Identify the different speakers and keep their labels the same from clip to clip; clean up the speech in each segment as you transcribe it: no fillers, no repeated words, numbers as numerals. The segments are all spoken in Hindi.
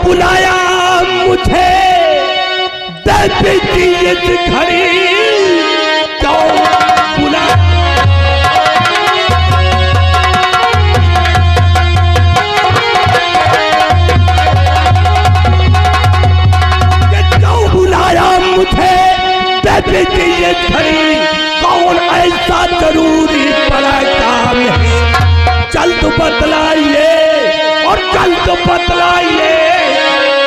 Speaker 1: बुलाया मुझे देवी इस घड़ी, क्यों बुलाया मुझे देवी इस घड़ी, कौन ऐसा जरूरी बड़ा काम है, जल्द बतलाइए और जल्द बतलाइए,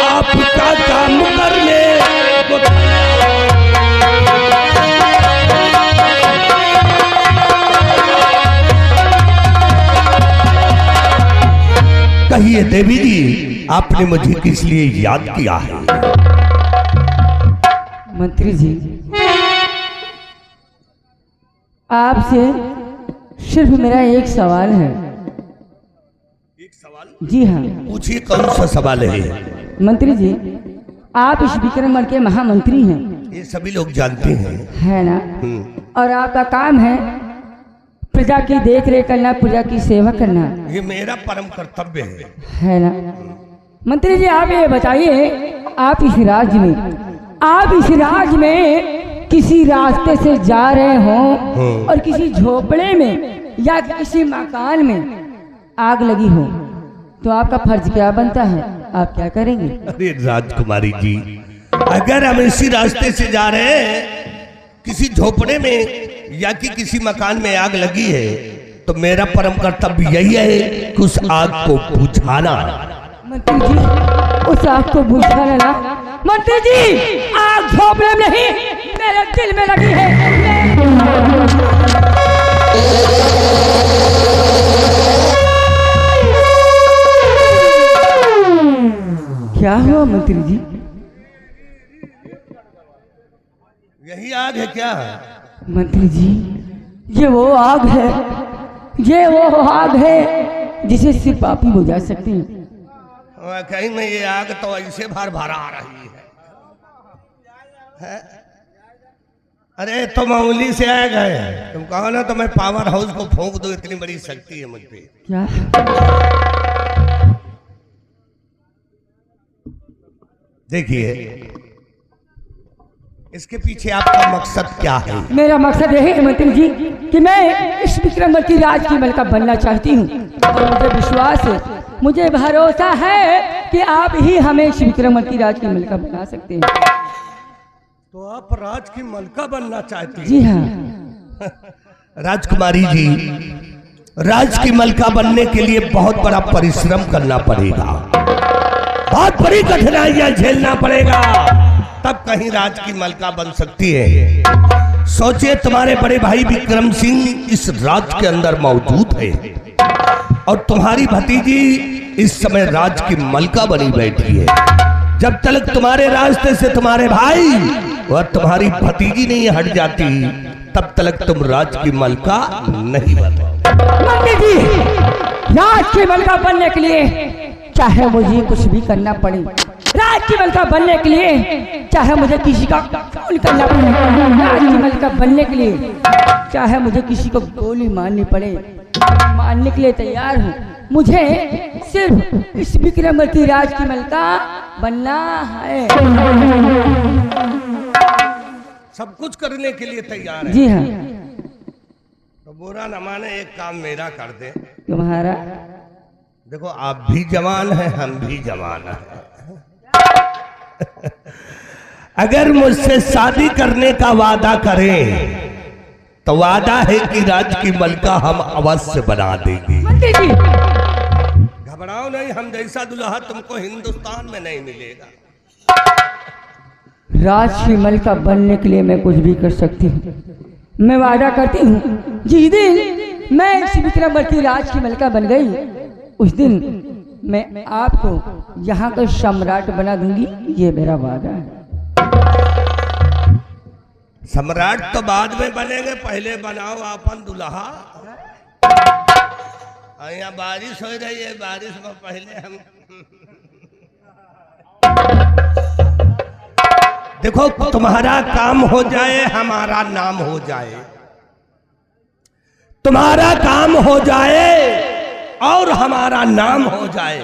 Speaker 1: आपका काम करने कहिए देवी जी, आपने मुझे किस लिए याद किया है?
Speaker 2: मंत्री जी, आपसे सिर्फ मेरा एक सवाल है।
Speaker 1: एक सवाल?
Speaker 2: जी हाँ।
Speaker 1: पूछिए, कौन सा सवाल है?
Speaker 2: मंत्री जी, आप इस विक्रमगढ़ के महामंत्री हैं।
Speaker 1: ये सभी लोग जानते हैं,
Speaker 2: है ना? और आपका काम है प्रजा की देख रेख करना, प्रजा की सेवा करना।
Speaker 1: ये मेरा परम कर्तव्य
Speaker 2: है ना? मंत्री जी, आप ये बताइए, आप इस राज्य में किसी रास्ते से जा रहे हों और किसी झोपड़े में या किसी मकान में आग लगी हो, तो आपका फर्ज क्या बनता है? आप क्या करेंगे?
Speaker 1: अरे राजकुमारी जी, अगर हम इसी रास्ते से जा रहे हैं, किसी झोपड़े में या कि किसी मकान में आग लगी है, तो मेरा परम कर्तव्य यही है कि उस आग को बुझाना।
Speaker 2: मंत्री जी, उस आग को बुझाना ना? मंत्री जी, आग झोपड़े में नहीं, मेरे दिल में लगी है। क्या हुआ मंत्री जी?
Speaker 1: यही आग है क्या?
Speaker 2: मंत्री जी, ये वो आग है, ये वो आग है जिसे सिर्फ आप ही बुझा सकते हैं।
Speaker 1: कहीं में ये आग तो ऐसे भर भरा आ रही है? अरे तो मामूली से आग है, तुम कहो ना तो मैं पावर हाउस को फूंक दो, इतनी बड़ी शक्ति है मुझ पे।
Speaker 2: क्या?
Speaker 1: देखिए, इसके पीछे आपका मकसद क्या है?
Speaker 2: मेरा मकसद यही है मंत्री जी कि मैं इस विक्रमगढ़ की राज की मलका बनना चाहती हूँ, और मुझे विश्वास है, मुझे भरोसा है कि आप ही हमें इस विक्रमगढ़ की राज की मलका बना सकते हैं।
Speaker 1: तो आप राज की मलका बनना चाहती हैं?
Speaker 2: जी हाँ।
Speaker 1: राजकुमारी जी, राज की मलका बनने के लिए बहुत बड़ा परिश्रम करना पड़ेगा, बहुत बड़ी कठिनाइयां झेलना पड़ेगा, तब कहीं राज की मलका बन सकती है। सोचिए, तुम्हारे बड़े भाई विक्रम सिंह इस राज के अंदर मौजूद है और तुम्हारी भतीजी इस समय राज की मलका बनी बैठी है। जब तक तुम्हारे रास्ते से तुम्हारे भाई और तुम्हारी भतीजी नहीं हट जाती, तब तक तुम राज की मलका नहीं बन।
Speaker 2: मंत्री जी, राज की मलका बनने के लिए चाहे मुझे कुछ भी करना पड़े, राज की मलका बनने के लिए चाहे मुझे किसी का खून करना पड़े, राज की मलका बनने के लिए चाहे मुझे किसी को गोली मारनी पड़े, मारने के लिए तैयार हूँ। मुझे सिर्फ इस विक्रमगढ़ की राज की मलका बनना है।
Speaker 1: सब कुछ करने के लिए तैयार है?
Speaker 2: जी हाँ।
Speaker 1: तो बुरा न माने, एक काम मेरा कर दे।
Speaker 2: तुम्हारा?
Speaker 1: देखो, आप भी जवान हैं, हम भी जवान हैं। अगर मुझसे शादी करने का वादा करें तो वादा है कि राज की मलका हम अवश्य बना देंगे। घबराओ नहीं, हम जैसा दुल्हा तुमको हिंदुस्तान में नहीं मिलेगा।
Speaker 2: राज की मलका बनने के लिए मैं कुछ भी कर सकती हूँ। मैं वादा करती हूँ, जिस दिन मैं इस विक्रमगढ़ की राज की मलका बन गई, उस दिन मैं आपको यहाँ का सम्राट बना दूंगी। ये मेरा वादा है।
Speaker 1: सम्राट तो बाद में बनेंगे, पहले बनाओ अपन दुल्हा। यहाँ बारिश हो रही है, बारिश में पहले हम देखो, तुम्हारा काम हो जाए, हमारा नाम हो जाए। तुम्हारा काम हो जाए और हमारा नाम हो जाए,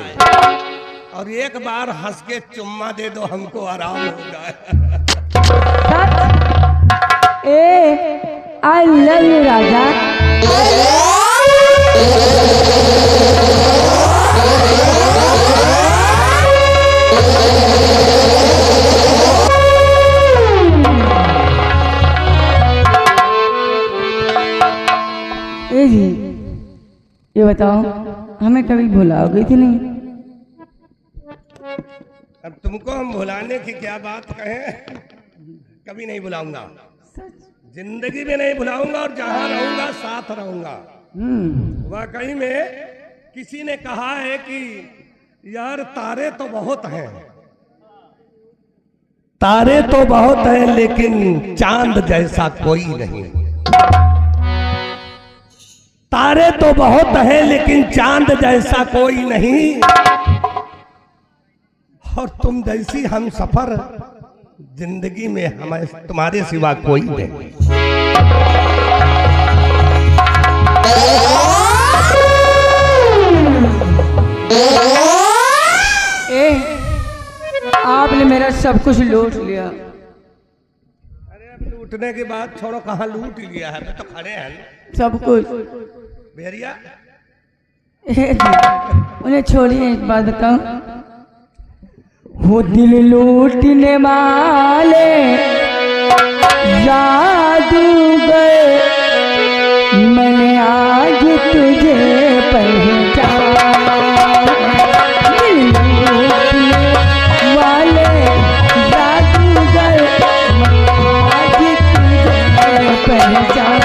Speaker 1: और एक बार हंस के चुम्मा दे दो, हमको आराम हो जाए।
Speaker 2: आई लव यू राजा। जी ये बताओ, हमें कभी भुलाओगे कि नहीं?
Speaker 1: अब तुमको हम भुलाने की क्या बात कहें, कभी नहीं भुलाऊंगा, जिंदगी में नहीं भुलाऊंगा, और जहां रहूंगा साथ रहूंगा। वाकई में किसी ने कहा है कि यार तारे तो बहुत हैं, तारे तो बहुत हैं, लेकिन चांद जैसा कोई नहीं। तारे तो बहुत हैं, लेकिन चांद जैसा कोई नहीं, और तुम जैसी हम सफर जिंदगी में हमें तुम्हारे सिवा कोई नहीं।
Speaker 2: आपने मेरा सब कुछ लूट लिया।
Speaker 1: अरे अब लूटने की बात छोड़ो, कहाँ लूट लिया है, तो खड़े हैं
Speaker 2: सब कुछ।
Speaker 1: भेड़िया
Speaker 2: उन्हें छोड़िए, एक बात बताऊं, वो दिल लूटने वाले जादूगर, मैंने आज तुझे पहचाना। दिल लूटने वाले जादूगर, मैंने आज तुझे पहचाना।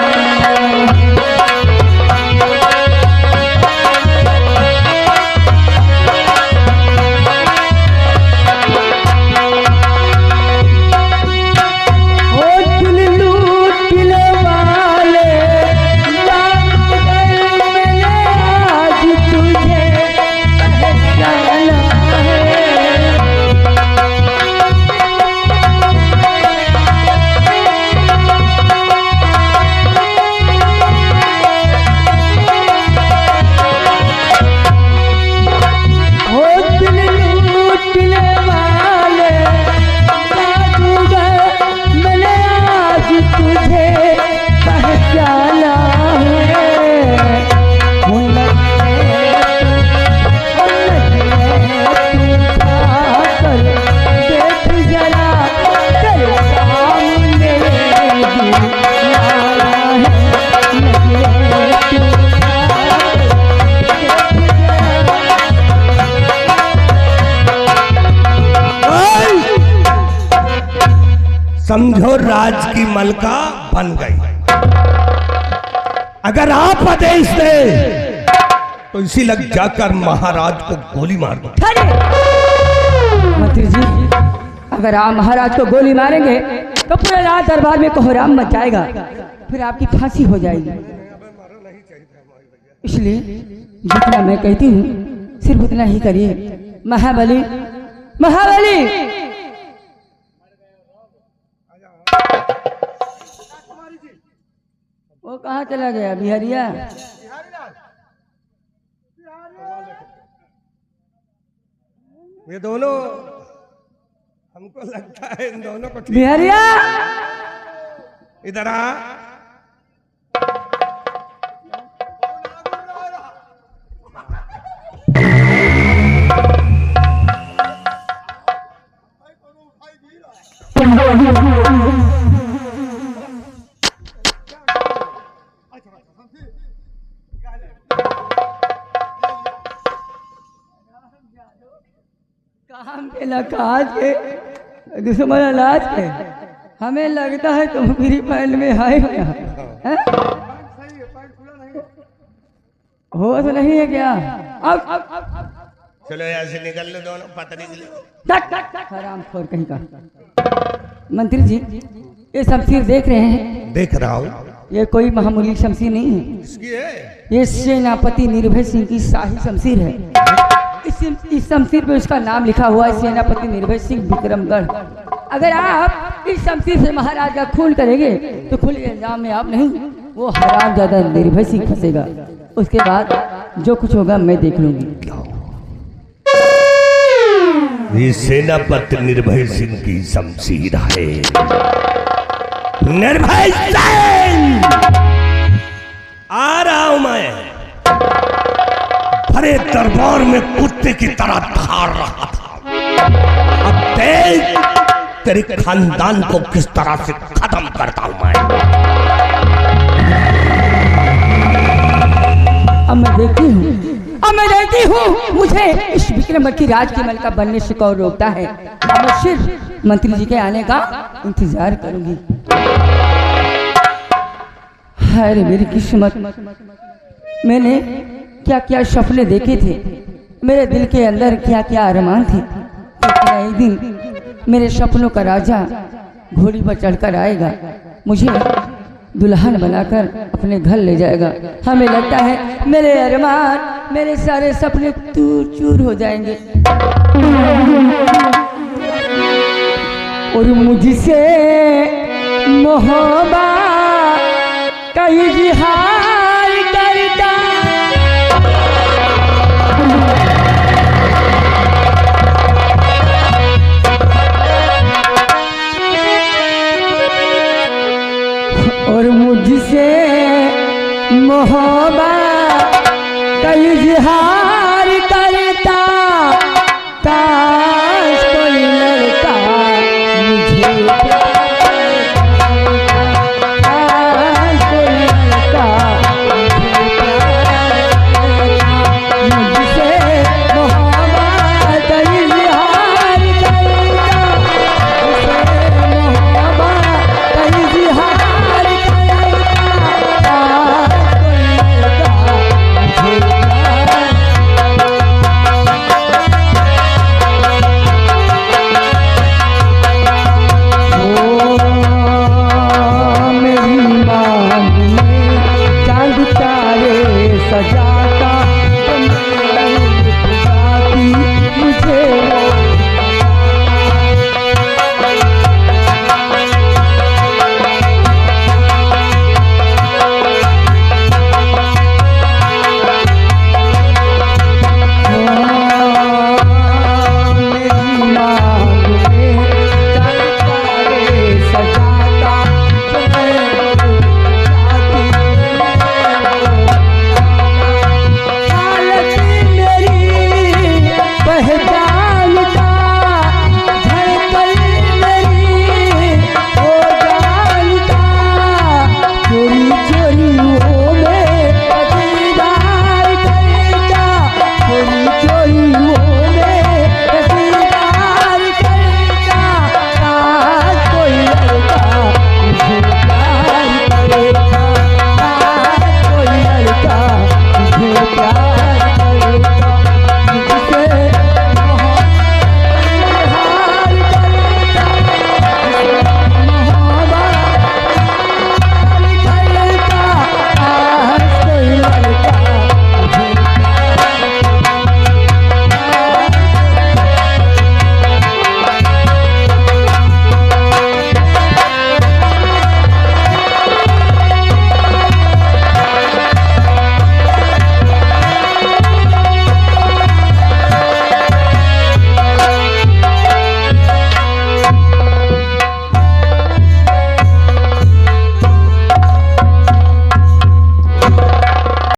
Speaker 1: समझो राज की मलका बन गई। अगर आप आदेश दे तो इसी लग जाकर महाराज को गोली मार दो।
Speaker 2: मंत्री जी, अगर आप महाराज को गोली मारेंगे तो पूरे रात दरबार में कोहराम मच जाएगा, फिर आपकी फांसी हो जाएगी। इसलिए जितना मैं कहती हूँ सिर्फ उतना ही करिए। महाबली, महाबली, वो कहाँ चला गया? बिहारिया
Speaker 1: ये दोनों, हमको लगता है इन दोनों को।
Speaker 2: बिहारिया
Speaker 1: इधर आ।
Speaker 2: काम के लकाज के दुश्मन इलाज के, हमें लगता है तुम मेरी पैंट में आए हो यहाँ। हो तो नहीं है क्या? अब
Speaker 1: चलो यहाँ से निकल लो दोनों, पता नहीं
Speaker 2: हरामखोर कहीं का। मंत्री जी, ये शमशीर देख रहे हैं?
Speaker 1: देख रहा हूँ।
Speaker 2: ये कोई मामूली शमशीर नहीं है।
Speaker 1: इसकी है?
Speaker 2: ये सेनापति निर्भय सिंह की शाही शमशीर है। इस शमशीर पे उसका नाम लिखा हुआ है, सेनापति निर्भय सिंह विक्रमगढ़। अगर आप इस शमशीर से महाराज का खून करेंगे तो खुले इल्जाम में आप नहीं, वो हरामजादा निर्भय सिंह फंसेगा। उसके बाद जो कुछ होगा मैं देख लूंगी।
Speaker 1: ये सेनापति निर्भय सिंह की शमशीर है। निर्भय सिंह आ रहा हूं मैं। भरे दरबार में कुत्ते की तरह धार रहा था। अब देख तेरे खानदान को किस तरह से खत्म करता हूं मैं।
Speaker 2: अब मैं देखती हूँ मुझे इस विक्रमवर्ती राज के मलिका बनने से कौन रोकता है। अब मैं सिर्फ मंत्री जी के आने का इंतजार करूंगी। हाय रे मेरी किस्मत, मैंने क्या क्या सपने देखे थे, मेरे दिल के अंदर क्या क्या अरमान थे। लेकिन एक दिन मेरे सपनों का राजा घोड़ी पर चढ़कर आएगा, मुझे दुल्हन बनाकर अपने घर ले जाएगा। हमें लगता है मेरे अरमान, मेरे सारे सपने चूर चूर हो जाएंगे और मुझसे मोहब्बत का इजहार करता और मुझसे मोहब्बत का इजहार करता। काश कोई लड़का मुझे काश कोई लड़का मुझसे मोहब्बत का इजहार करता। मुझसे मोहब्बत का इजहार सजा